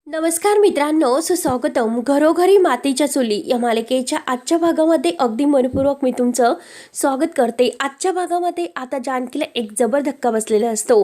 नमस्कार मित्रांनो, सुस्वागतम. घरोघरी मातीच्या चुली या मालिकेच्या आजच्या भागामध्ये अगदी मनपूर्वक मी तुमचं स्वागत करते. आजच्या भागामध्ये आता जानकीला एक जबर धक्का बसलेला असतो,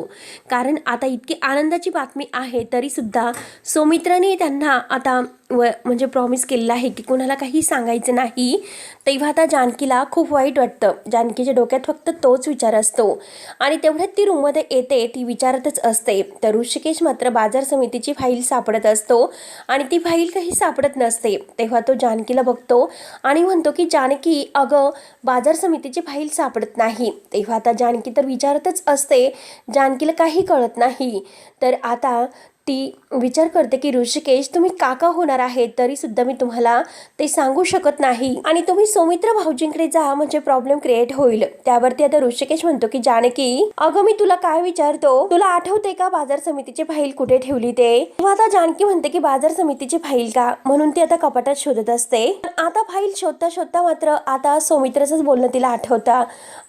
कारण आता इतकी आनंदाची बातमी आहे तरीसुद्धा सौमित्राने त्यांना आता म्हणजे प्रॉमिस केलेलं आहे की कोणाला काही सांगायचं नाही. तेव्हा आता जानकीला खूप वाईट वाटतं. जानकीच्या डोक्यात फक्त तोच विचार असतो आणि तेवढ्यात ती रूममध्ये येते. ती विचारतच असते तर ऋषिकेश मात्र बाजार समितीची फाईल सापडत असतो आणि ती फाईल काही सापडत नसते. तेव्हा तो जानकीला बघतो आणि म्हणतो की जानकी, अगं बाजार समितीची फाईल सापडत नाही. तेव्हा आता जानकी तर विचारतच असते, जानकीला काही कळत नाही. तर आता ती विचार करते की ऋषिकेश, तुम्ही काका होणार आहे तरी सुद्धा मी तुम्हाला ते सांगू शकत नाही आणि तुम्ही सौमित्र भाऊजींकडे जा, म्हणजे प्रॉब्लेम क्रिएट होईल. त्यावरती आता ऋषिकेश म्हणतो की जानकी, अगं मी तुला काय विचारतो, तुला आठवते का बाजार समितीची फाईल कुठे ठेवली ते? तेव्हा आता जानकी म्हणते की बाजार समितीची फाईल का, म्हणून ती आता कपाटात शोधत असते. आता फाईल शोधता शोधता मात्र आता सौमित्रचंच बोलणं तिला आठवतं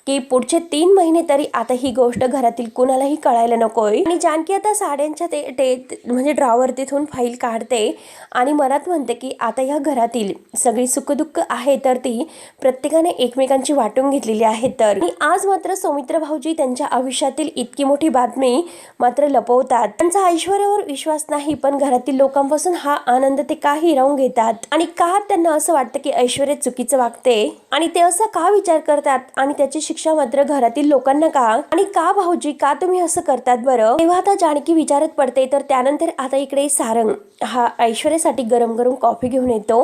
की पुढचे 3 महिने तरी आता ही गोष्ट घरातील कुणालाही कळायला नकोय. आणि जानकी आता साड्यांच्या म्हणजे ड्रॉवर तिथून फाईल काढते आणि मनात म्हणते की आता या घरातील सगळी सुखदुःख आहे तर ती प्रत्येकाने एकमेकांची वाटून घेतलेली आहे. तर आज मात्र सौमित्र भाऊजी त्यांच्या आयुष्यातील इतकी मोठी बातमी मात्र लपवतात. त्यांचा ऐश्वर्यावर विश्वास नाही, पण घरातील लोकांपासून हा आनंद ते का हिरावून घेतात आणि का त्यांना असं वाटतं की ऐश्वर्या चुकीचं वागते आणि ते असं का विचार करतात आणि त्याची शिक्षा मात्र घरातील लोकांना का, आणि का भाऊजी, का तुम्ही असं करतात बरं? तेव्हा आता जानकी विचारत पडते. तर त्यानंतर आता इकडे सारंग हा ऐश्वर्यासाठी गरम गरम कॉफी घेऊन येतो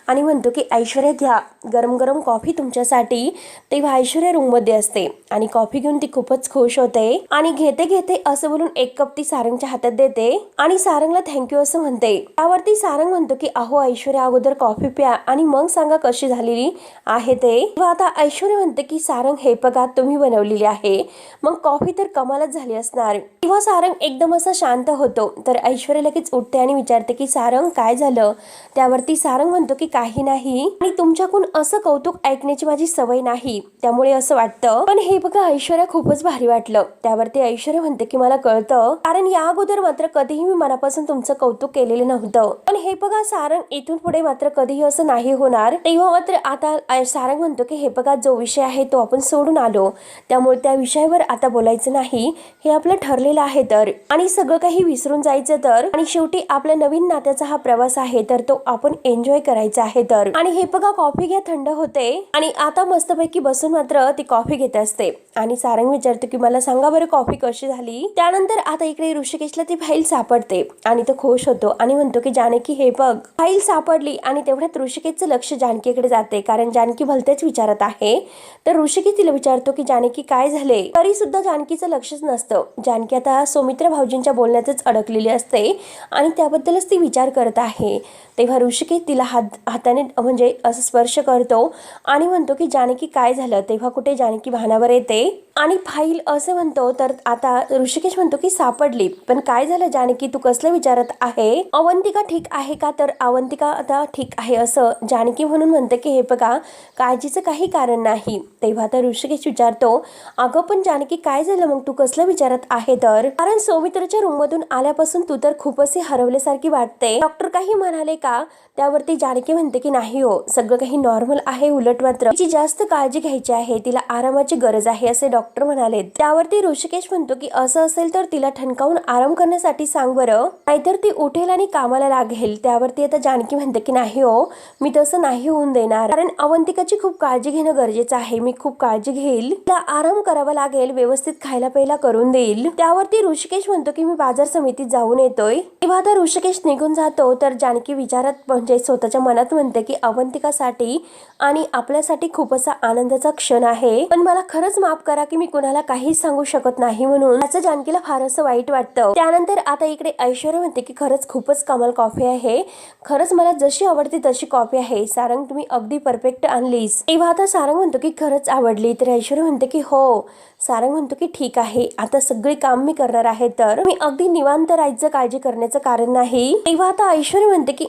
आणि म्हणतो की ऐश्वर्या, घ्या गरम गरम कॉफी तुमच्यासाठी. तेव्हा ऐश्वर्या रूम मध्ये असते आणि कॉफी घेऊन ती खूपच खुश होते आणि घेते घेते असं बोलून एक कप ती सारंगच्या हातात देते आणि सारंगला थँक्यू असं म्हणते. त्यावरती सारंग म्हणतो की अहो ऐश्वर्या, अगोदर कॉफी प्या आणि मग सांगा कशी झालेली आहे ते. तेव्हा आता ऐश्वर्या म्हणते की सारंग, हे बघा तुम्ही बनवलेली आहे, मग कॉफी तर कमालच झाली असणार. तेव्हा सारंग एकदम असा शांत होतो. तर ऐश्वर्या लगेच उठते आणि विचारते की सारंग काय झालं? त्यावरती सारंग म्हणतो की काही नाही, आणि तुमच्याकडून असं कौतुक ऐकण्याची माझी सवय नाही त्यामुळे असं वाटतं, पण हे बघा ऐश्वर्या खूपच भारी वाटलं. त्यावरती ऐश्वर्या म्हणते की मला कळतं, कारण या अगोदर मात्र कधीही मी मनापासून तुमचं कौतुक केलेलं नव्हतं, पण हे बघा सारंग, इथून पुढे मात्र कधीही असं नाही होणार. तेव्हा मात्र आता सारंग म्हणतो की हे बघा जो विषय आहे तो आपण सोडून आलो, त्यामुळे त्या विषयावर आता बोलायचं नाही, हे आपलं ठरलेलं आहे. तर आणि सगळं काही विसरून जायचं तर, आणि शेवटी आपल्या नवीन नात्याचा हा प्रवास आहे तर तो आपण एन्जॉय करायचा आहे. तर आणि हे बघा कॉफी घ्या, थंड होते. आणि आता मस्तपैकी बसून मात्र ती कॉफी घेत असते आणि सारंग विचारतो की मला सांगा बरं कॉफी कशी झाली. त्यानंतर आता इकडे ऋषिकेशला ती फाईल सापडते आणि तो खुश होतो आणि म्हणतो की जानकी, हे बघ फाईल सापडली. आणि तेवढ्यात ऋषिकेशचं लक्ष जानकीकडे जाते, कारण जानकी भलतेच विचारत आहे. तर ऋषिकेश तिला विचारतो की जानकी काय झाले, तरी सुद्धा जानकीचं लक्षच नसतं. जानकी आता सौमित्र भाऊजींच्या बोलण्यातच अडकलेली असते आणि त्याबद्दलच ती विचार करत आहे. तेव्हा ऋषिकेश तिला हाताने म्हणजे असं स्पर्श करतो आणि म्हणतो की जानकी काय झालं. तेव्हा कुठे जानकी भानावर येते आणि फाईल असं म्हणतो. तर आता ऋषिकेश म्हणतो की सापडली, पण काय झालं जानकी, तू कसलं विचारत आहे? अवंतिका ठीक आहे का? तर अवंतिका आता ठीक आहे असं जानकी म्हणून म्हणते की हे बघा काळजीचं काही कारण नाही. तेव्हा तर ऋषिकेश विचारतो, अगं पण जानकी काय झालं मग, तू कसलं विचारत आहे? तर कारण सौमित्रच्या रूम मधून आल्यापासून तू तर खूपच हरवल्यासारखी वाटते, डॉक्टर काही म्हणाले का? त्यावरती जानकी म्हणते की नाही हो, सगळं काही नॉर्मल आहे, उलट मात्र तिची जास्त काळजी घ्यायची आहे, तिला आरामाची गरज आहे असे डॉक्टर म्हणाले. त्यावरती ऋषिकेश म्हणतो की असं असेल तर तिला ठणकावून आराम करण्यासाठी सांग बरं, नाहीतर ती उठेल आणि कामाला लागेल. त्यावरती आता जानकी म्हणते की नाही हो, मी तसं नाही होऊन देणार, कारण अवंतिकाची खूप काळजी घेणं गरजेचं आहे, मी खूप काळजी घेईल, तिला आराम करावा लागेल, व्यवस्थित खायला प्यायला करून देईल. त्यावरती ऋषिकेश म्हणतो की मी बाजार समितीत जाऊन येतोय. तेव्हा आता ऋषिकेश निघून जातो. तर जानकी विचारत म्हणजे स्वतःच्या मनात म्हणते की अवंतिकासाठी आणि आपल्यासाठी खूप असा आनंदाचा क्षण आहे, पण मला खरंच माफ करा की मी कुणाला काहीच सांगू शकत नाही, म्हणून त्याचं जानकीला फार असं वाईट वाटतं. त्यानंतर आता इकडे ऐश्वर्या म्हणते की खरंच खूपच कमाल कॉफी आहे, खरंच मला जशी आवडते तशी कॉफी आहे, सारंग तुम्ही अगदी परफेक्ट आणलीस. तेव्हा आता सारंग म्हणतो की खरंच आवडली. तर ऐश्वर्या म्हणते की हो. सारंग म्हणतो की ठीक आहे, आता सगळे काम मी करणार आहे, तर मी अगदी निवांत राहायचं, काळजी करण्याचं कारण नाही. तेव्हा आता ऐश्वर्या म्हणते की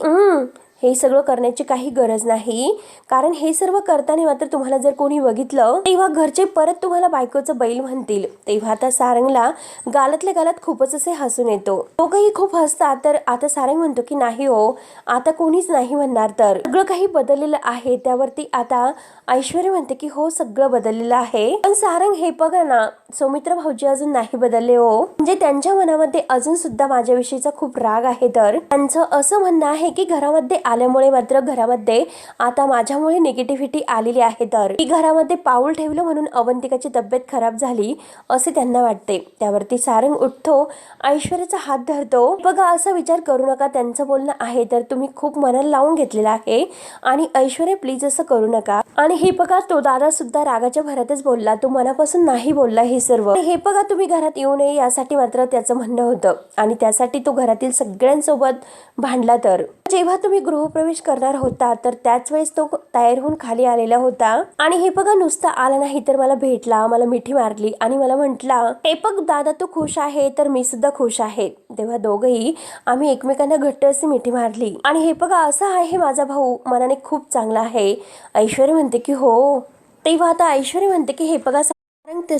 हे सगळं करण्याची काही गरज नाही, कारण हे सर्व करताना मात्र तुम्हाला जर कोणी बघितलं तेव्हा घरचे परत तुम्हाला बायकोचं बैल म्हणतील. तेव्हा आता सारंगला गालातल्या गालात खूपच असे हसून येतो. दोघंही खूप हसतात. तर आता सारंग म्हणतो की नाही हो, आता कोणीच नाही म्हणणार, तर सगळं काही बदललेलं आहे. त्यावरती आता ऐश्वर्या म्हणते की हो, सगळं बदललेलं आहे. पण सारंग हे बघा ना, सौमित्र भाऊजी अजून नाही बदलले हो, म्हणजे त्यांच्या मनामध्ये अजून सुद्धा माझ्याविषयीचा खूप राग आहे. तर त्यांचं असं म्हणणं आहे की घरामध्ये आल्यामुळे मात्र घरामध्ये आता माझ्यामुळे निगेटिव्हिटी आलेली आहे. तर की घरामध्ये पाऊल ठेवलं म्हणून अवंतिकाची तब्येत खराब झाली असे त्यांना वाटते. त्यावरती सारंग उठतो, ऐश्वर्याचा हात धरतो. बघा, असा विचार करू नका, त्यांचं बोलणं आहे तर तुम्ही खूप मनाला लावून घेतलेलं आहे आणि ऐश्वर्या प्लीज असं करू नका. आणि हे बघा, तो दादा सुद्धा रागाच्या भरातच बोलला, तो मनापासून नाही बोलला हे सर्व. हे बघा, तुम्ही घरात येऊ नये यासाठी मात्र त्याचं म्हणणं होतं आणि त्यासाठी तो घरातील सगळ्यांसोबत भांडला. तर जेव्हा तुम्ही गृहप्रवेश करणार होता तर त्याच वेळेस तो तयार होऊन खाली आलेला होता आणि हे बघा, नुसता आला नाही तर मला भेटला, मला मिठी मारली आणि मला म्हटला, हे बघ दादा, तू खुश आहे तर मी सुद्धा खुश आहे. तेव्हा दोघंही आम्ही एकमेकांना घट्ट अशी मिठी मारली आणि हे बघा, असा आहे माझा भाऊ, मनाने खूप चांगला आहे. ऐश्वर्या म्हणते की हो. तेव्हा आता ऐश्वर्या म्हणते की हे बघा,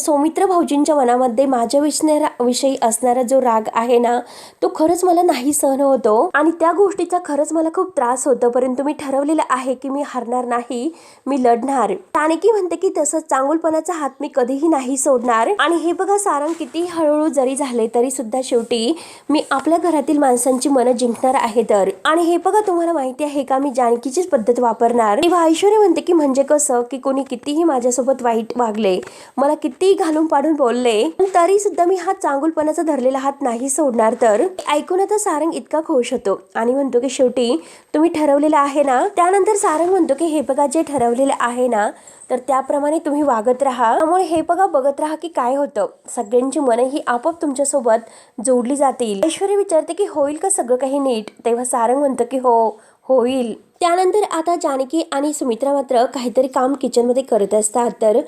सौमित्र भाऊजींच्या मनामध्ये माझ्या विषयी असणारा जो राग आहे ना, तो खरंच मला नाही सहन होतो आणि त्या गोष्टीचा खरंच मला खूप त्रास होतो. परंतु मी ठरवलेलं आहे की मी हरणार नाही, मी लढणार. जानकी म्हणते की तसं चांगुलपणाचा हात मी कधीही नाही सोडणार. आणि हे बघा, सारंग किती हळूहळू जरी झाले तरी सुद्धा शेवटी मी आपल्या घरातील माणसांची मनं जिंकणार आहे. तर आणि हे बघा, तुम्हाला माहिती आहे का, मी जानकीचीच पद्धत वापरणार. तेव्हा ऐश्वर्या म्हणते की म्हणजे कसं, की कोणी कितीही माझ्यासोबत वाईट वागले, मला किती घालून पाडून बोलले, तरी सुद्धा मी हा चांगुलपणाचा धरलेला हात नाही सोडणार. तर ऐकून आता सारंग इतका खुश होतो आणि म्हणतो की शेवटी तुम्ही ठरवलेलं आहे ना. त्यानंतर सारंग म्हणतो की हे बघा, जे ठरवलेलं आहे ना तर त्याप्रमाणे तुम्ही वागत राहा. त्यामुळे हे बघा, बघत राहा की काय होतं. सगळ्यांची मनं ही आपोआप तुमच्यासोबत जोडली जातील. ऐश्वर्या विचारते की होईल का सगळं काही नीट. तेव्हा सारंग म्हणतं की हो, होईल. त्यानंतर आता जानकी आणि सुमित्रा मात्र काहीतरी काम किचनमध्ये करत असतात. तर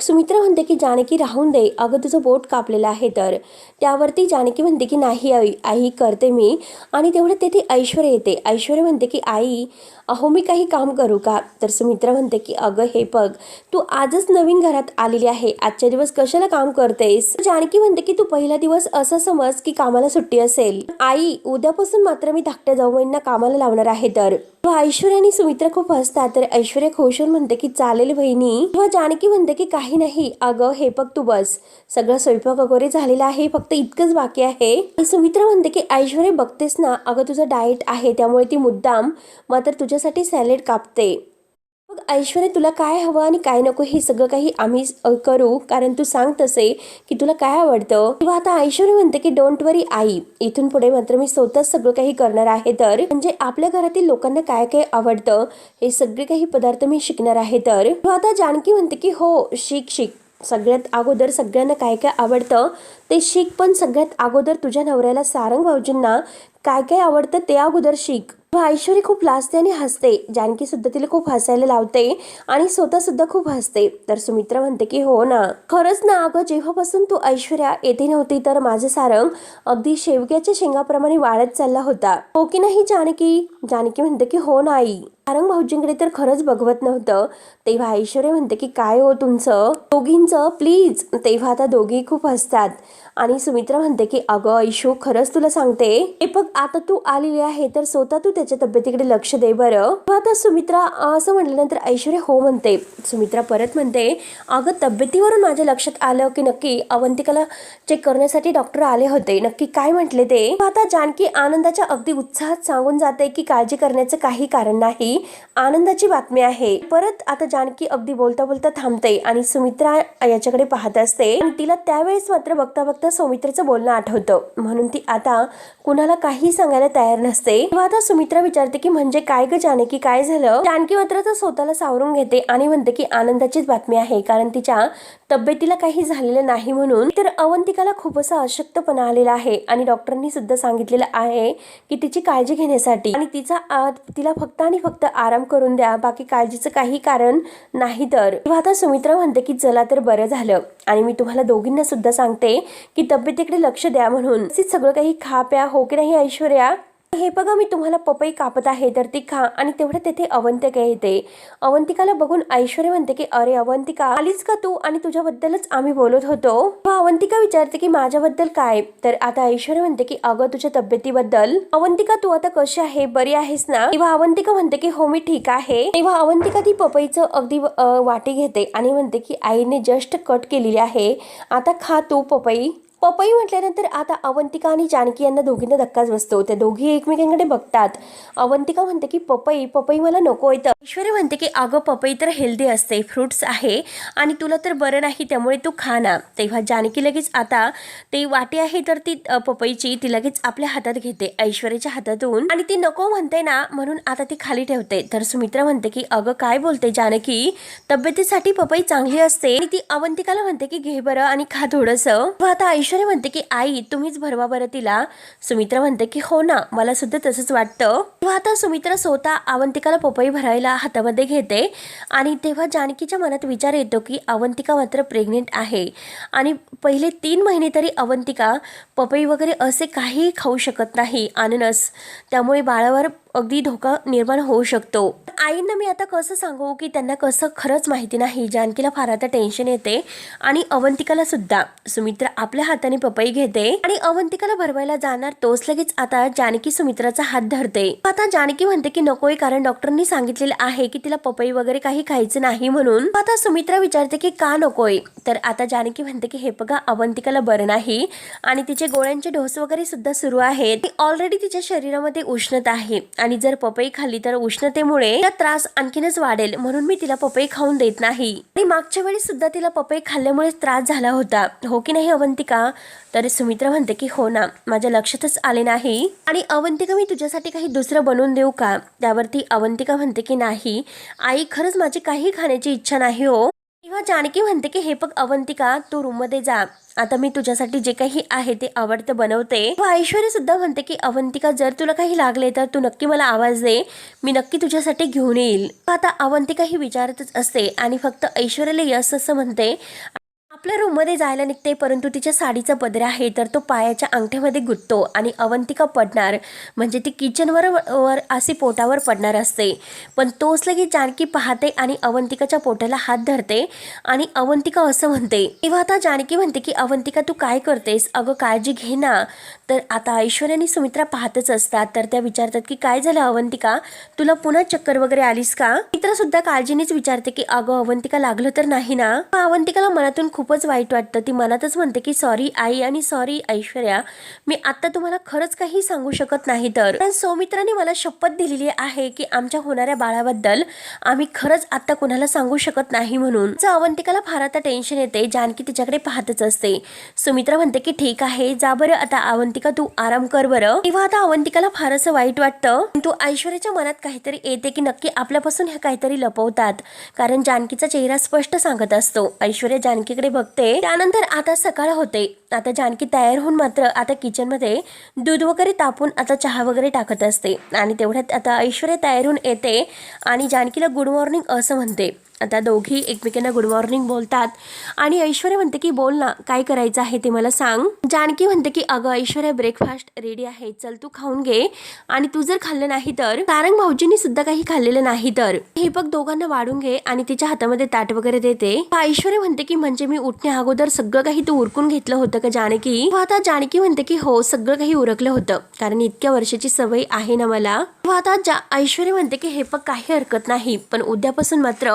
सुमित्रा म्हणते की जानकी राहून दे, अगं तुझं बोट कापलेलं आहे. तर त्यावरती जानकी म्हणते की नाही आई करते मी. आणि तेवढं तेथे ऐश्वर्या येते. ऐश्वर्या म्हणते की आई, अहो मी काही काम करू का. तर सुमित्रा म्हणते की अगं हे बघ, तू आजच नवीन घरात आलेली आहे, आजच्या दिवस कशाला काम करतेस. जानकी म्हणते की तू पहिला दिवस असं समज की कामाला सुट्टी असेल. आई, उद्यापासून मात्र मी धाकट्या जाऊबाईंना कामाला लावणार आहे. तर ऐश्वर्या आणि सुमित्रा खूप हसतात. तर ऐश्वर्या खुश होऊन म्हणते की चालेल बहिणी. तेव्हा जानकी म्हणते की काही नाही, अगं हे बघ तू बस, सगळं स्वयंपाक वगैरे झालेला आहे, फक्त इतकंच बाकी आहे. आणि सुमित्रा म्हणते की ऐश्वर्या बघतेस ना, अगं तुझं डाएट आहे त्यामुळे ती मुद्दाम मात्र तुझ्यासाठी सॅलेड कापते. मग ऐश्वर्या, तुला काय हवं आणि काय नको हे सगळं काही आम्ही करू, कारण तू सांग तसे की तुला काय आवडतं. तेव्हा आता ऐश्वर्या म्हणते की डोंट वरी आई, इथून पुढे मात्र मी स्वतःच सगळं काही करणार आहे. तर म्हणजे आपल्या घरातील लोकांना काय काय आवडतं हे सगळे काही पदार्थ मी शिकणार आहे. तर आता जानकी म्हणते की हो, शिक. सगळ्यात अगोदर सगळ्यांना काय काय आवडतं ते शिक, पण सगळ्यात अगोदर तुझ्या नवऱ्याला सारंग भाऊजींना काय काय आवडतं ते अगोदर शिक. ऐश्वर्या खूप लाजते आणि हसते. जानकी सुद्धा तिला खूप हसायला लावते आणि स्वतः सुद्धा खूप हसते. तर सुमित्रा म्हणते की हो ना, खरंच ना, अगं जेव्हापासून तू ऐश्वर्या येथे नव्हती तर माझं सारंग अगदी शेवग्याच्या शेंगाप्रमाणे वाढत चालला होता, हो की नाही जानकी. जानकी म्हणते की हो नाही, सारंग भाऊजींकडे तर खरंच बघवत नव्हतं. तेव्हा ऐश्वर्या म्हणते की काय हो तुमचं दोघींचं, प्लीज. तेव्हा आता दोघी खूप हसतात आणि सुमित्रा म्हणते की अगं ऐशू, खरंच तुला सांगते, हे बघ आता तू आलेली आहे तर स्वतः तू त्याच्या तब्येतीकडे लक्ष दे बरं. आता सुमित्रा असं म्हटल्यानंतर ऐश्वर्या हो म्हणते. सुमित्रा परत म्हणते, अगं तब्येतीवरून माझ्या लक्षात आलं की नक्की अवंतिकाला चेक करण्यासाठी डॉक्टर आले होते, नक्की काय म्हटले ते. आता जानकी आनंदाच्या अगदी उत्साहात सांगून जाते की काळजी करण्याचं काही कारण नाही, आनंदाची बातमी आहे. परत आता जानकी अगदी बोलता बोलता थांबते आणि सुमित्रा याच्याकडे पाहत असते आणि तिला त्यावेळेस मात्र बघता बघता सौमित्राचं बोलणं आठवतं, म्हणून ती आता कुणाला काही सांगायला तयार नसते. तेव्हा आता सुमित्रा विचारते की म्हणजे काय ग जानकी, काय झालं. जानकी मात्र तर स्वतःला सावरून घेते आणि म्हणते की आनंदाचीच बातमी आहे, कारण तिच्या तब्येतीला काही झालेलं नाही म्हणून. तर अवंतिकाला खूप असा अशक्तपणा आलेला आहे आणि डॉक्टरांनी सुद्धा सांगितलेलं आहे की तिची काळजी घेण्यासाठी आणि तिला फक्त आणि फक्त आराम करून द्या, बाकी काळजीचं काही कारण नाही. तर आता सुमित्रा म्हणते की चला तर बरं झालं आणि मी तुम्हाला दोघींना सुद्धा सांगते की तब्येतीकडे लक्ष द्या म्हणून. सगळं काही खा प्या, हो की नाही ऐश्वर्या. हे बघा मी तुम्हाला पपई कापत आहे तर ती खा. आणि तेवढं तेथे अवंतिका येते. अवंतिकाला बघून ऐश्वर्या म्हणते की अरे अवंतिका आलीच का तू, आणि तुझ्याबद्दलच आम्ही बोलत होतो. अवंतिका विचारते की माझ्याबद्दल काय. तर आता ऐश्वर्या म्हणते की अगं तुझ्या तब्येतीबद्दल. अवंतिका तू आता कशी आहे, बरी आहेस ना. तेव्हा अवंतिका म्हणते की हो मी ठीक आहे. तेव्हा अवंतिका ती पपईचं अगदी वाटी घेते आणि म्हणते की आईने जस्ट कट केलेली आहे, आता खा तू पपई. पपई म्हटल्यानंतर आता अवंतिका आणि जानकी यांना दोघींना धक्काच बसतो. त्या दोघी एकमेकांकडे बघतात. अवंतिका म्हणते की पपई पपई मला नको येतं. ऐश्वर्या म्हणते की अगं पपई तर हेल्दी असते, फ्रुट्स आहे आणि तुला तर बरं नाही त्यामुळे तू खा ना. तेव्हा जानकी लगेच आता ती वाटी आहे तर ती पपईची ती लगेच आपल्या हातात घेते ऐश्वर्याच्या हातातून, आणि ती नको म्हणते ना म्हणून आता ती खाली ठेवते. तर सुमित्रा म्हणते की अगं काय बोलते जानकी, तब्येतीसाठी पपई चांगली असते. आणि ती अवंतिकाला म्हणते की घे बरं आणि खा थोडंसं. आता ऐश्वर्या म्हणते की आई तुम्हीच भरवा बरं तिला. सुमित्रा म्हणते की हो ना मला सुद्धा तसंच वाटतं. तेव्हा आता सुमित्रा स्वतः अवंतिकाला पपई भरायला हातामध्ये घेते. आणि तेव्हा जानकीच्या मनात विचार येतो की अवंतिका मात्र प्रेग्नेंट आहे आणि पहिले 3 महिने तरी अवंतिका पपई वगैरे असे काही खाऊ शकत नाही, अननस, त्यामुळे बाळावर अगदी धोका निर्माण होऊ शकतो. आईंना मी आता कसं सांगू की त्यांना कसं खरंच माहिती नाही. जानकीला फार आता टेन्शन येते आणि अवंतिकाला सुद्धा. सुमित्रा आपल्या हाताने पपई घेते आणि अवंतिकाला भरवायला जाणार तोच लगेच आता जानकी सुमित्राचा हात धरते. आता जानकी म्हणते की नकोय कारण डॉक्टरांनी सांगितलेलं आहे की तिला पपई वगैरे काही खायचं नाही म्हणून. आता सुमित्रा विचारते की का नकोय. तर आता जानकी म्हणते की हे बघा अवंतिकाला बरं नाही आणि तिचे गोळ्यांचे डोस वगैरे सुद्धा सुरू आहेत. ऑलरेडी तिच्या शरीरामध्ये उष्णता आहे आणि जर पपई खाल्ली तर उष्णतेमुळे तिला त्रास आणखीनच वाढेल, म्हणून मी तिला पपई खाऊन देत नाही. आणि मागच्या वेळी सुद्धा तिला पपई खाल्ल्यामुळे त्रास झाला होता, हो की नाही अवंतिका. तर सुमित्रा म्हणते की हो ना माझ्या लक्षातच आले नाही. आणि अवंतिका मी तुझ्यासाठी काही दुसरं बनवून देऊ का. त्यावरती अवंतिका म्हणते की नाही आई खरंच माझी काही खाण्याची इच्छा नाही हो. तेव्हा जानकी म्हणते की हे बघ अवंतिका तू रूम मध्ये जा, आता मी तुझ्यासाठी जे काही आहे ते आवडतं बनवते. ऐश्वर्या सुद्धा म्हणते की अवंतिका जर तुला काही लागले तर तू नक्की मला आवाज दे, मी नक्की तुझ्यासाठी घेऊन येईल. आता अवंतिका ही विचारतच असते आणि फक्त ऐश्वर्याला यस असं म्हणते. आपल्या रूममध्ये जायला निघते परंतु तिच्या साडीचा पदर आहे तर तो पायाच्या अंगठ्यामध्ये गुंततो आणि अवंतिका पडणार, म्हणजे ती किचनवर अशी पोटावर पडणार असते. पण तोच लगेच जानकी पाहते आणि अवंतिकाच्या पोटाला हात धरते आणि अवंतिका असं म्हणते. तेव्हा आता जानकी म्हणते की अवंतिका तू काय करतेस, अगं काळजी घे ना. तर आता ऐश्वर्या आणि सुमित्रा पाहतच असतात. तर त्या विचारतात की काय झालं अवंतिका, तुला पुन्हा चक्कर वगैरे आलीस का. मित्र सुद्धा काळजीनेच विचारते की अगं अवंतिका लागलं तर नाही ना. अवंतिकाला मनातून खूपच वाईट वाटतं. ती मनातच म्हणते की सॉरी आई आणि सॉरी ऐश्वर्या, मी आता तुम्हाला खरंच काही सांगू शकत नाही. तर सौमित्राने मला शपथ दिलेली आहे की आमच्या होणाऱ्या बाळाबद्दल आम्ही खरंच आता कुणाला सांगू शकत नाही म्हणून. अवंतिकाला फार आता टेन्शन येते. जानकी तिच्याकडे पाहतच असते. सुमित्रा म्हणते की ठीक आहे जा बरं आता अवंतिका तू आराम कर बरं. तेव्हा आता अवंतिकाला फार असं वाईट वाटतं. तू ऐश्वर्याच्या मनात काहीतरी येते की नक्की आपल्यापासून हे काहीतरी लपवतात, कारण जानकीचा चेहरा स्पष्ट सांगत असतो. ऐश्वर्या जानकीकडे बघते. त्यानंतर आता सकाळ होते. आता जानकी तयार होऊन मात्र आता किचन मध्ये दूध वगैरे तापून आता चहा वगैरे टाकत असते. आणि तेवढ्यात आता ऐश्वर्या तयार होऊन येते आणि जानकीला गुड मॉर्निंग असं म्हणते. आता दोघी एकमेकांना गुड मॉर्निंग बोलतात आणि ऐश्वर्या म्हणते की बोल ना काय करायचं आहे ते मला सांग. जानकी म्हणते की अगं ऐश्वर्या ब्रेकफास्ट रेडी आहे, चल तू खाऊन घे, आणि तू जर खाल्लं नाही तर सारंग भाऊजींनी सुद्धा काही खाल्लेलं नाही तर हे बघ दोघांना वाढून घे. आणि तिच्या हातामध्ये ताट वगैरे देते. ऐश्वर्या म्हणते की म्हणजे मी उठण्या अगोदर सगळं काही तू उरकून घेतलं होतं का जानकी. आता जानकी म्हणते की हो सगळं काही उरकलं होतं, कारण इतक्या वर्षाची सवय आहे ना मला. आता ऐश्वर्या म्हणते की हे बघ काही हरकत नाही, पण उद्यापासून मात्र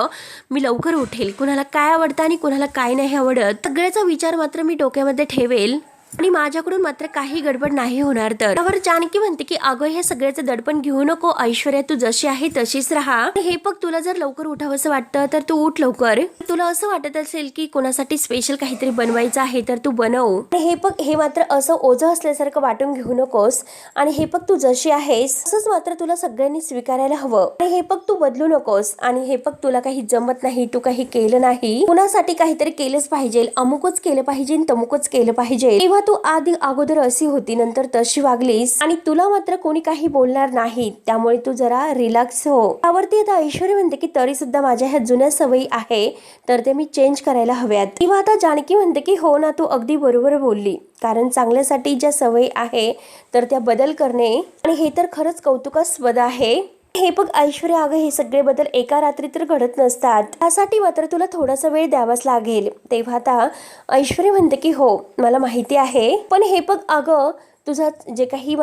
मी लवकर उठेल. कुणाला काय आवडतं आणि कुणाला काय नाही आवडत सगळ्याचा विचार मात्र मी डोक्यामध्ये ठेवेल आणि माझ्याकडून मात्र काही गडबड नाही होणार. तर त्यावर जानकी म्हणते की अगं हे सगळ्याचं दडपण घेऊ नको ऐश्वर्या, तू जशी आहे तशीच राहा. हे बघ तुला जर लवकर उठावंसं वाटतं तर तू उठ लवकर. तुला असं वाटत असेल की कोणासाठी स्पेशल काहीतरी बनवायचं आहे तर तू बनव. हे बघ हे मात्र असं ओझं असल्यासारखं वाटून घेऊ नकोस. आणि हे बघ तू जशी आहेस तसंच मात्र तुला सगळ्यांनी स्वीकारायला हवं. हे बघ तू बदलू नकोस. आणि हे बघ तुला काही जमत नाही, तू काही केलं नाही, कुणासाठी काहीतरी केलंच पाहिजे, अमुकच केलं पाहिजे तमुकच केलं पाहिजे. तेव्हा तू आधी अगोदर अशी होती, नंतर तशी वागलीस आणि तुला मात्र कोणी काही बोलणार नाही, त्यामुळे तू जरा रिलॅक्स हो. त्यावरती आता ऐश्वर्या म्हणते की तरी सुद्धा माझ्या ह्या जुन्या सवयी आहे तर ते मी चेंज करायला हव्यात. तेव्हा आता जानकी म्हणते की हो ना, तू अगदी बरोबर बोलली, कारण चांगल्यासाठी ज्या सवयी आहे तर त्या बदल करणे आणि हे तर खरंच कौतुकास्पद आहे. हे बघ ऐश्वर्या, अगं हे सगळे बदल एका रात्री तर घडत नसतात, त्यासाठी मात्र तुला थोडासा वेळ द्यावाच लागेल. तेव्हा आता ऐश्वर्या म्हणते की हो मला माहिती आहे, पण हे बघ अगं तुझा जे काही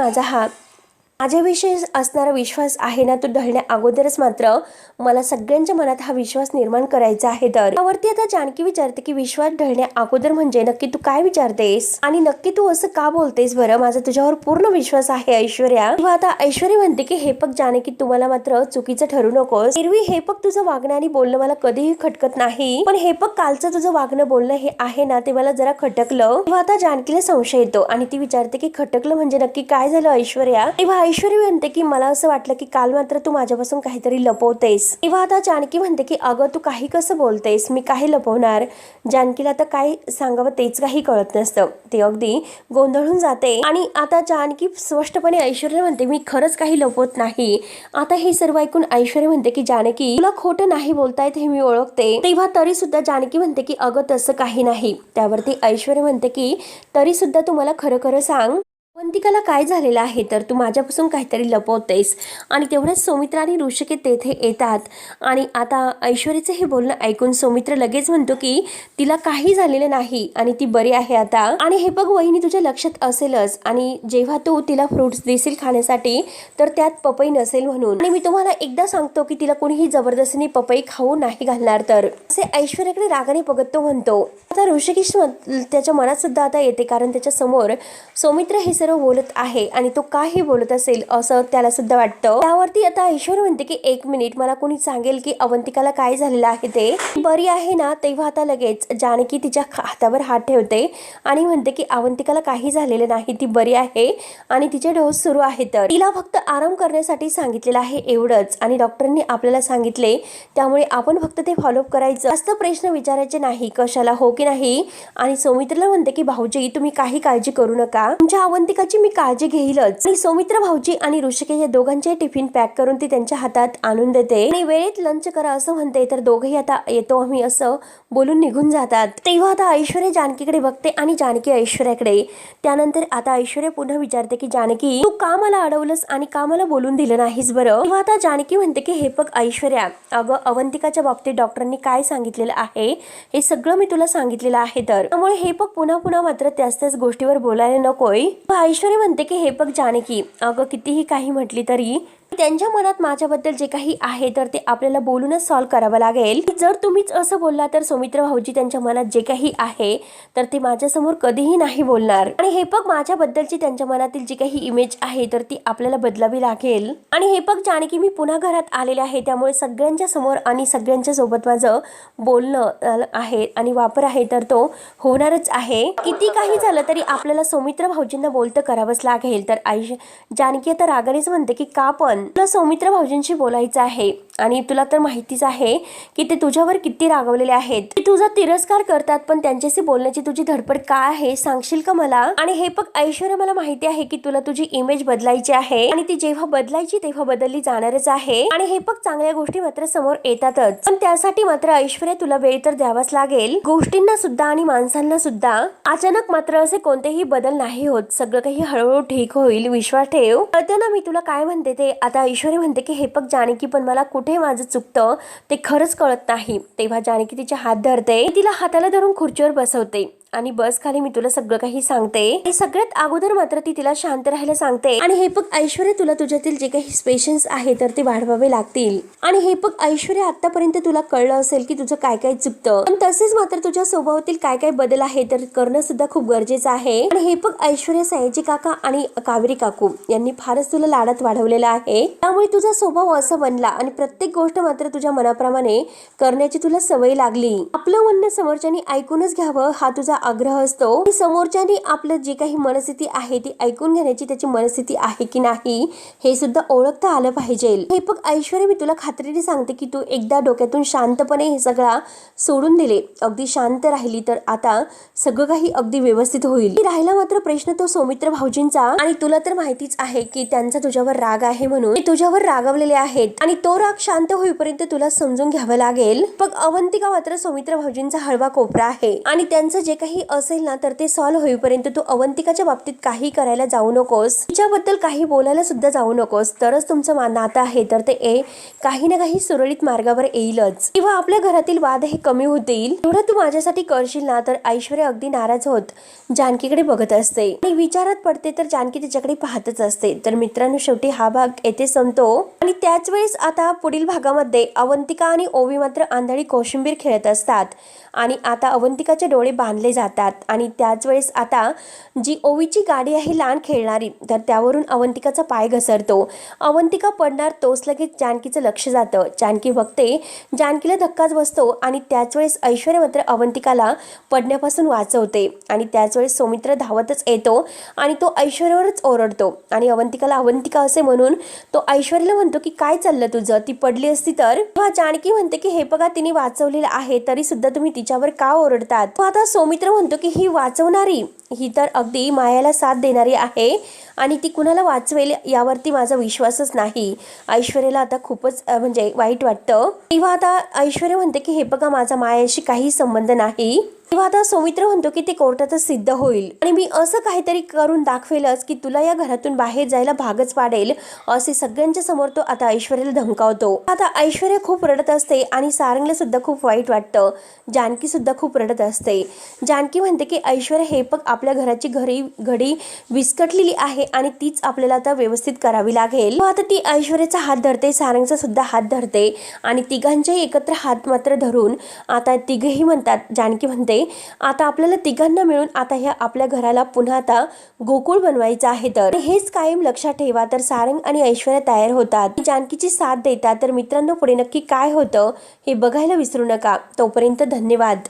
माझ्याविषयी असणारा विश्वास आहे ना, तो ढळण्या अगोदरच मात्र मला सगळ्यांच्या मनात हा विश्वास निर्माण करायचा आहे. तर त्यावरती आता जानकी विचारते की विश्वास ढळण्या अगोदर म्हणजे नक्की तू काय विचारतेस आणि नक्की तू असं का बोलतेस बरं? माझा तुझ्यावर पूर्ण विश्वास आहे ऐश्वर्या. किंवा आता ऐश्वर्या म्हणते की हे बघ जानकी, तुम्हाला मात्र चुकीचं ठरू नकोस. एरवी हे बघ तुझं वागणं आणि बोलणं मला कधीही खटकत नाही, पण हे बघ कालचं तुझं वागणं बोलणं हे आहे ना, ते मला जरा खटकलं. तेव्हा आता जानकीला संशय येतो आणि ती विचारते की खटकलं म्हणजे नक्की काय झालं ऐश्वर्या? तेव्हा ऐश्वर्या म्हणते की मला असं वाटलं की काल मात्र तू माझ्यापासून काहीतरी लपवतेस. तेव्हा आता जानकी म्हणते की अगं तू काही कसं बोलतेस, मी काही लपवणार? जानकीला आता काय सांगावं तेच काही कळत नसतं, ते अगदी गोंधळून जाते. आणि आता जानकी स्पष्टपणे ऐश्वर्या म्हणते मी खरंच काही लपवत नाही. आता हे सर्व ऐकून ऐश्वर्या म्हणते की जानकी तुला खोटं नाही बोलतायत हे मी ओळखते. तेव्हा तरी सुद्धा जानकी म्हणते की अगं तसं काही नाही. त्यावरती ऐश्वर्या म्हणते की तरी सुद्धा तू मला खरं खरं सांग, अवंतिकाला काय झालेलं आहे तर तू माझ्यापासून काहीतरी लपवतेस. आणि तेवढ्याच सौमित्र आणि ऋषिकेत तेथे येतात आणि आता ऐश्वर्याचं हे बोलणं ऐकून सौमित्र लगेच म्हणतो की तिला काही झालेलं नाही आणि ती बरी आहे आता. आणि हे बघ वहिनी, तुझ्या लक्षात असेलच, आणि जेव्हा तू तिला फ्रुट्स देशील खाण्यासाठी तर त्यात पपई नसेल म्हणून. आणि मी तुम्हाला एकदा सांगतो की तिला कोणीही जबरदस्तीने पपई खाऊ नाही घालणार. तर असे ऐश्वर्याकडे रागाने बघत तो म्हणतो. आता ऋषिकेश त्याच्या मनात सुद्धा आता येते, कारण त्याच्या समोर सौमित्र हे सर्व बोलत आहे आणि तो काही बोलत असेल असं त्याला सुद्धा वाटतं. त्यावरती आता ऐश्वर्या म्हणते की एक मिनिट, मला कोणी सांगेल की अवंतिकाला काय झालेलं आहे ते बरी आहे ना? तेव्हा आता लगेच जानकी तिच्या हातावर हात ठेवते आणि म्हणते की अवंतिकाला काही झालेलं नाही, ती बरी आहे आणि तिचे डोस सुरू आहे. तर तिला फक्त आराम करण्यासाठी सांगितलेलं आहे एवढंच, आणि डॉक्टरांनी आपल्याला सांगितले, त्यामुळे आपण फक्त ते फॉलोअप करायचं, जास्त प्रश्न विचारायचे नाही कशाला हो की नाही. आणि सौमित्रला म्हणते की भाऊजी तुम्ही काही काळजी करू नका, तुमच्या अवंतिकाची मी काळजी घेईलच. आणि सौमित्र भाऊजी आणि ऋषिकेश या दोघांचे टिफिन पॅक करून ती त्यांच्या हातात आणून देते आणि वेळेत लंच करा असं म्हणते. तर दोघेही आता येतो आम्ही असं बोलून निघून जातात. तेव्हा आता ऐश्वर्या जानकीकडे बघते आणि जानकी ऐश्वर्याकडे. त्यानंतर आता ऐश्वर्या पुन्हा विचारते की जानकी तू का मला अडवलंस आणि का मला बोलून दिलं नाहीस बरं? तेव्हा आता जानकी म्हणते की हे बघ ऐश्वर्या, अगं अवंतिकाच्या बाबतीत डॉक्टरांनी काय सांगितलेलं आहे हे सगळं मी तुला सांगितलेलं आहे, तर त्यामुळे हे बघ पुन्हा पुन्हा मात्र त्याच गोष्टीवर बोलायला नकोय. ऐश्वर्या म्हणते की हे बघ जानकी, अगं कितीही काही म्हटली तरी त्यांच्या मनात माझ्याबद्दल जे काही आहे तर ते आपल्याला बोलूनच सॉल्व्ह करावं लागेल. जर तुम्हीच असं बोलला तर सौमित्र भाऊजी त्यांच्या मनात जे काही आहे तर ते माझ्यासमोर कधीही नाही बोलणार. आणि हे बघ माझ्याबद्दलची त्यांच्या मनातील जी काही इमेज आहे तर ती आपल्याला बदलावी लागेल. आणि हे बघ जानकी, मी पुन्हा घरात आलेले आहे, त्यामुळे सगळ्यांच्या समोर आणि सगळ्यांच्या सोबत माझं बोलणं आहे आणि वापर आहे तर तो होणारच आहे. किती काही झालं तरी आपल्याला सौमित्र भाऊजींना बोलतं करावंच लागेल. तर जानकी आता रागानेच म्हणते की का पण तुला सौमित्र भाऊजींशी बोलायचं आहे आणि तुला तर माहितीच आहे की ते तुझ्यावर किती रागवलेले आहेत, ते तुझा तिरस्कार करतात, पण त्यांच्याशी बोलण्याची तुझी धडपड काय आहे सांगशील का मला? आणि हे बघ ऐश्वर्या, मला माहिती आहे की तुला तुझी इमेज बदलायची आहे आणि ती जेव्हा बदलायची तेव्हा बदलली जाणारच आहे. आणि हे बघ चांगल्या गोष्टी मात्र समोर येतातच, पण त्यासाठी मात्र ऐश्वर्या तुला वेळ तर द्यावाच लागेल, गोष्टींना सुद्धा आणि माणसांना सुद्धा. अचानक मात्र असे कोणतेही बदल नाही होत, सगळं काही हळूहळू ठीक होईल, विश्वास ठेव. कळतं ना मी तुला काय म्हणते ते? आता ऐश्वर्या म्हणते की हे बघ जानकी, पण मला कुठे माझं चुकतं ते खरंच कळत नाही. तेव्हा जानकी तिचे हात धरते, तिला हाताला धरून खुर्चीवर बसवते आणि बस खाली, मी तुला सगळं काही सांगते. हे सगळ्यात अगोदर मात्र ती तिला शांत राहायला सांगते. आणि हे बघ ऐश्वर्या, तुला तुझ्यातील जे काही पेशन्स आहे तर ते वाढवावे लागतील. आणि हे बघ ऐश्वर्या, आतापर्यंत तुला कळलं असेल की तुझं काय काय चुकतं, पण तसेच मात्र तुझ्या स्वभावातील काय काय बदल आहे तर करणं सुद्धा खूप गरजेचं आहे. आणि हे बघ ऐश्वर्या, सयाजी काका आणि कावेरी काकू यांनी फारच तुला लाडात वाढवलेलं आहे, त्यामुळे तुझा स्वभाव असा बनला आणि प्रत्येक गोष्ट मात्र तुझ्या मनाप्रमाणे करण्याची तुला सवय लागली. आपलं म्हणणं समोरच्यानी ऐकूनच घ्यावं हा तुझा आग्रह असतो आणि समोरच्याने आपलं जे काही मनस्थिती आहे ती ऐकून घेण्याची त्याची मनस्थिती आहे की नाही हे सुद्धा ओळखता आलं पाहिजे। हे बघ ऐश्वर्या, मी तुला खात्रीने सांगते की तू एकदा डोक्यातून शांतपणे हे सगळं सोडून दिले, अगदी शांत राहिली तर आता सगळं काही अगदी व्यवस्थित होईल। राहिला मात्र प्रश्न तो सौमित्र भाऊजींचा, आणि तुला तर माहितीच आहे की त्यांचा तुझ्यावर राग आहे म्हणून ते तुझ्यावर रागावलेले आहेत आणि तो राग शांत होईपर्यंत तुला समजून घ्यावं लागेल। पण अवंतिका मात्र सौमित्र भाऊजींचा हळवा कोपरा आहे आणि त्यांचं जे काही असेल ना तर ते सॉल्व्ह होईपर्यंत तू अवंतिकाच्या बाबतीत काही करायला जाऊ नकोस, तिच्याबद्दल काही बोलायला सुद्धा जाऊ नकोस, तरच तुमचं नातं आहे तर ते काही ना काही सुरळीत मार्गावर येईलच किंवा आपल्या घरातील वाद हे कमी होतील। एवढं तू माझ्यासाठी करशील ना तर ऐश्वर्या अगदी नाराज होत जानकीकडे बघत असते आणि विचारात पडते तर जानकी तिच्याकडे पाहतच असते। तर मित्रांनो, शेवटी हा भाग येथे संपतो आणि त्याच वेळेस आता पुढील भागामध्ये अवंतिका आणि ओवी मात्र आंधळी कोशिंबीर खेळत असतात आणि आता अवंतिकाचे डोळे बांधले जातात आणि त्याच वेळेस आता जी ओवीची गाडी आहे लहान खेळणारी तर त्यावरून अवंतिकाचा पाय घसरतो, अवंतिका पडणार तोच लगेच जानकीचं लक्ष जातं। जानकी बघते, जानकीला धक्काच बसतो आणि त्याच वेळेस ऐश्वर्या मात्र अवंतिकाला पडण्यापासून वाचवते आणि त्याच वेळेस सौमित्र धावतच येतो आणि तो ऐश्वर्यावरच ओरडतो आणि अवंतिकाला अवंतिका असे म्हणून तो ऐश्वर्याला म्हणतो की काय चाललं तुझं, ती पडली असती तर। जानकी म्हणते की हे बघा तिने वाचवलेलं आहे तरी सुद्धा तुम्ही तिच्यावर का ओरडतात। आता सौमित्र म्हणतो की ही वाचवणारी ही तर अगदी मायाला साथ देणारी आहे आणि ती कुणाला वाचवेल यावरती माझा विश्वासच नाही। ऐश्वर्याला आता खूपच म्हणजे वाईट वाटतं तेव्हा आता ऐश्वर्या म्हणते की हे बघा माझा मायाशी काही संबंध नाही। तेव्हा आता सौमित्र म्हणतो की ते कोर्टातच सिद्ध होईल आणि मी असं काहीतरी करून दाखवेलच की तुला या घरातून बाहेर जायला भागच पाडेल, असे सगळ्यांच्या समोर तो आता ऐश्वर्याला धमकावतो। आता ऐश्वर्या खूप रडत असते आणि सारंगला सुद्धा खूप वाईट वाटतं, जानकी सुद्धा खूप रडत असते। जानकी म्हणते की ऐश्वर्या हे बघ आपल्या घराची घडी विस्कटलेली आहे आणि तीच आपल्याला आता व्यवस्थित करावी लागेल। आता ती ऐश्वर्याचा हात धरते, सारंगचा सुद्धा हात धरते आणि तिघांच्याही एकत्र हात मात्र धरून आता तिघेही म्हणतात, जानकी म्हणते आता आपल्याला तिघांना मिळून आता ह्या आपल्या घराला पुन्हा आता गोकुळ बनवायचं आहे, तर हेच कायम लक्षात ठेवा। तर सारंग आणि ऐश्वर्या तयार होतात, जानकीची साथ देतात। तर मित्रांनो, पुढे नक्की काय होतं हे बघायला विसरू नका। तोपर्यंत धन्यवाद।